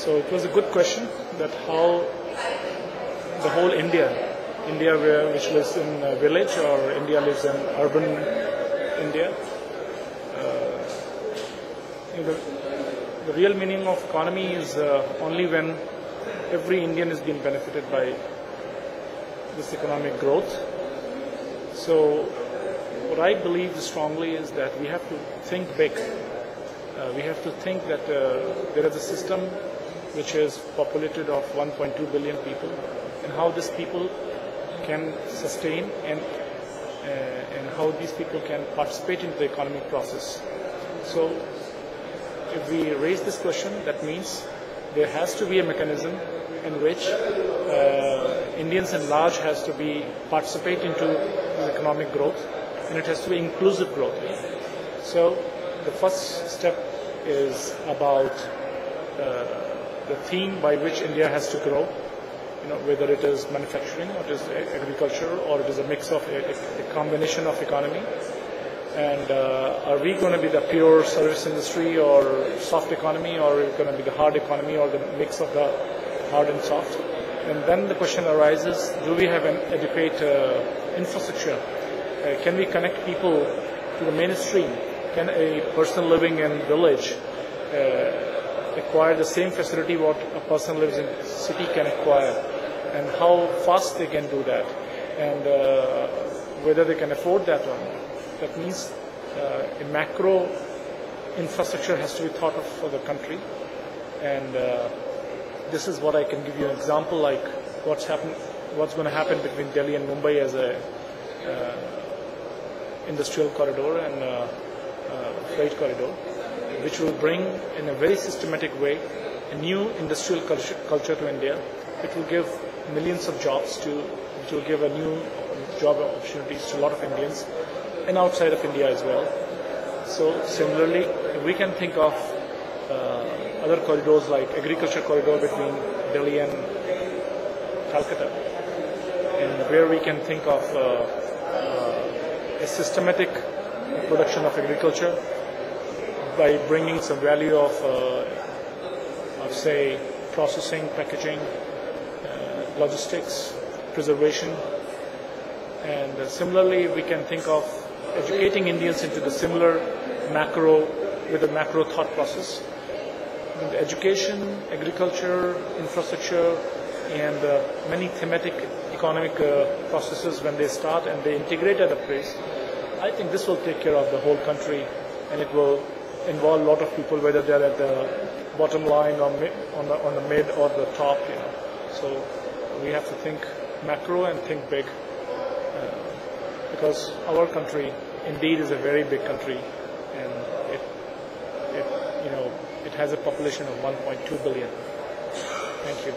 So it was a good question that how the whole India which lives in a village or India lives in urban India. The real meaning of economy is only when every Indian is being benefited by this economic growth. So what I believe strongly is that we have to think big. We have to think that there is a system which is populated of 1.2 billion people, and how these people can sustain and how these people can participate in the economic process. So if we raise this question, that means there has to be a mechanism in which Indians at large has to be participate into economic growth, and it has to be inclusive growth. So the first step is about the theme by which India has to grow, whether it is manufacturing or it is agriculture or it is a mix of a combination of economy. And are we going to be the pure service industry or soft economy, or are we going to be the hard economy or the mix of the hard and soft? And then the question arises, do we have an adequate infrastructure? Can we connect people to the mainstream? Can a person living in village acquire the same facility what a person lives in city can acquire, and how fast they can do that, and whether they can afford that or not? That means a macro infrastructure has to be thought of for the country, and this is what I can give you an example, like what's going to happen between Delhi and Mumbai as a industrial corridor and freight corridor, which will bring in a very systematic way a new industrial culture to India. It will give millions of jobs which will give a new job opportunities to a lot of Indians and outside of India as well. So similarly, we can think of other corridors like agriculture corridor between Delhi and Calcutta, and where we can think of a systematic production of agriculture by bringing some value of say, processing, packaging, logistics, preservation. And similarly, we can think of educating Indians into the similar with a macro thought process. And education, agriculture, infrastructure, and many thematic economic processes, when they start and they integrate at a place, I think this will take care of the whole country, and it will involve a lot of people, whether they're at the bottom line or on the mid or the top. So we have to think macro and think big, because our country indeed is a very big country, and it has a population of 1.2 billion. Thank you.